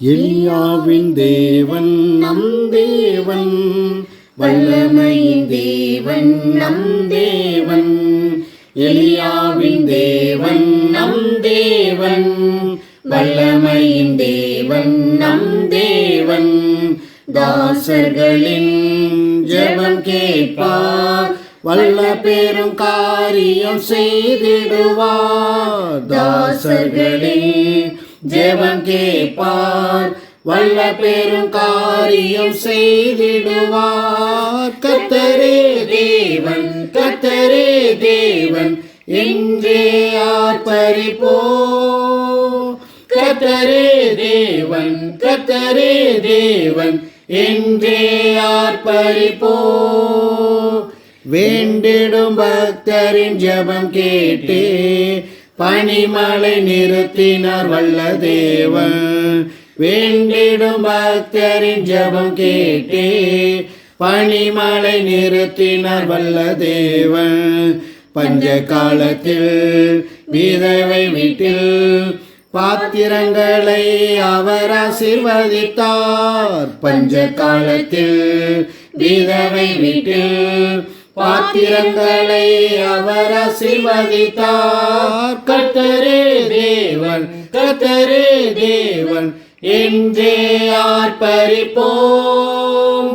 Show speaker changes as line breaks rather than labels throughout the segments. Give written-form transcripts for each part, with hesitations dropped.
எலியாவின் தேவன் நம் தேவன், வல்லமையின் தேவன் நம் தேவன். எலியாவின் தேவன் நம் தேவன், வல்லமையின் தேவன் நம் தேவன். தாசர்களின் ஜெபம் கேட்பார், வல்ல பெரும் காரியம் செய்திடுவார். தாசர்களின் ஜெபம் கேட்பார், வல்ல பெரும் காரியம் செய்திடுவார். கர்த்தரே தேவன், கர்த்தரே தேவன் என்றே ஆர்ப்பரிப்போம். கர்த்தரே தேவன், கர்த்தரே தேவன் என்றே ஆர்ப்பரிப்போம். வேண்டிடும் பக்தரின் ஜெபம் கேட்டே பனிமலை நிறுத்தினார் வல்ல தேவன். வேண்டிடும் பக்தரின் ஜெபம் கேட்டே பனிமலை நிறுத்தினார் வல்ல தேவன். பஞ்ச காலத்தில் விதவை வீட்டில் பாத்திரங்களை அவர் ஆசீர்வதித்தார். பஞ்ச காலத்தில் விதவை வீட்டில் பாத்திரங்களை அவர் ஆசீர்வதித்தார். கர்த்தரே தேவன், கர்த்தரே தேவன் என்றே ஆர்ப்பரிப்போம்.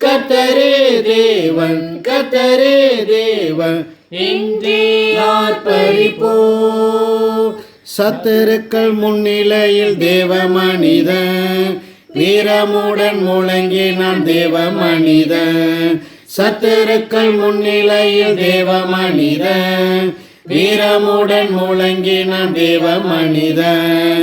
கர்த்தரே தேவன், கர்த்தரே தேவன் என்றே ஆர்ப்பரிப்போம். சத்துருக்கள் முன்னிலையில் தேவ மனிதன், வீரமுடன் முழங்கினான் தேவ மனிதன். சத்துருக்கள் முன்னிலையில் தேவ மனிதன், வீரமுடன் முழங்கினான் தேவ மனிதன்.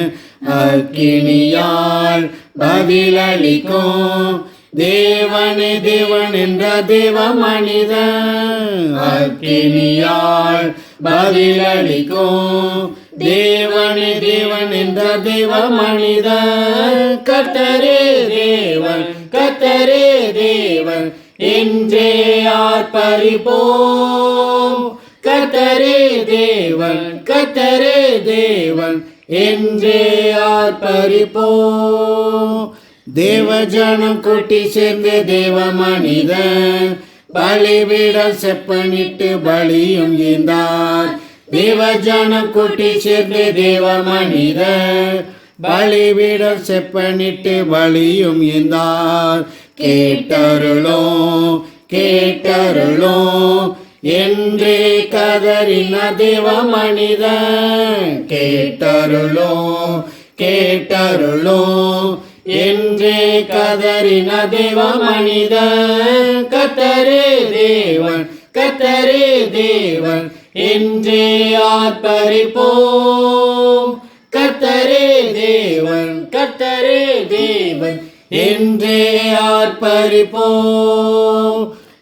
அக்கினியால் பதிலளிக்கும் தேவனே தேவன் என்ற தேவ மனிதன். அக்கினியால் பதிலளிக்கும் தேவனே தேவன் என்ற தேவ மனிதன். கர்த்தரே தேவன், கர்த்தரே தேவன் என்றே ஆர்ப்பரிப்போம். கர்த்தரே தேவன், கர்த்தரே தேவன் என்றே ஆர்ப்பரிப்போம். தேவஜனம் கூட்டி சேர்ந்த தேவ மனிதன், பலிபீடம் செப்பனிட்டு பலியும் ஈந்தார். தேவஜனம் கூட்டி சேர்ந்த தேவ மனிதன், பலிபீடம் செப்பனிட்டு பலியும் ஈந்தார். கேட்டருளும் கேட்டருளும் என்றே கதறின தேவ மனிதன். கேட்டருளும் கேட்டருளும் என்றே கதறின தேவ மனிதன். கர்த்தரே தேவன், கர்த்தரே தேவன் என்றே ஆர்ப்பரிப்போம். கர்த்தரே தேவன், கர்த்தரே தேவன் என்றே ஆர்ப்பரிப்போம்.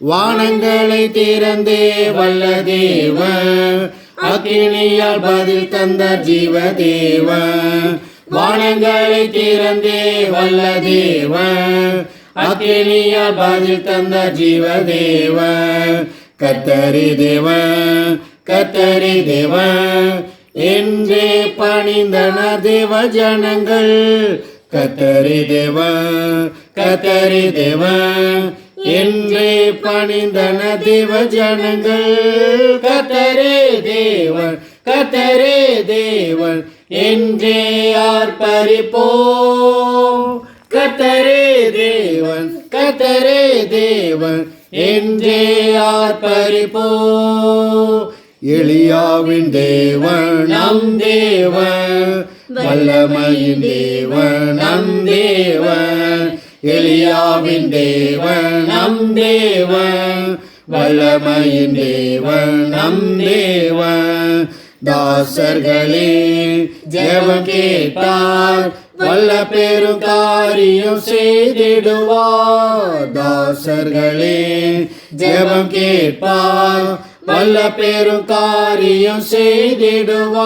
வானங்களை திறந்தே வல்ல தேவன், அக்கினியால் பதில் தந்த ஜீவ தேவன். வானங்களை திறந்தே வல்ல தேவன், அக்கினியால் பதில் தந்த ஜீவ தேவன். கர்த்தரே தேவன், கர்த்தரே தேவன் என்றே பணிந்தன தேவ ஜனங்கள். கர்த்தரே தேவன், கர்த்தரே தேவன் என்றே பணிந்தன தேவ ஜனங்கள். கர்த்தரே தேவன், கர்த்தரே தேவன் என்றே ஆர்ப்பரிப்போம். கர்த்தரே தேவன், கர்த்தரே தேவன் என்றே ஆர்ப்பரிப்போம். எலியாவின் தேவன் நம் தேவன், வல்லமையின் தேவன் நம் தேவன். எலியாவின் தேவன் நம் தேவன், வல்லமையின் தேவன் நம் தேவன். தாசர்களே ஜெபம் கேட்டார், வல்ல பெரும் காரியம் செய்திடுவார். தாசர்களே ஜெபம் கேட்பார், வல்ல பெரும் காரியம் செய்திடுவார்.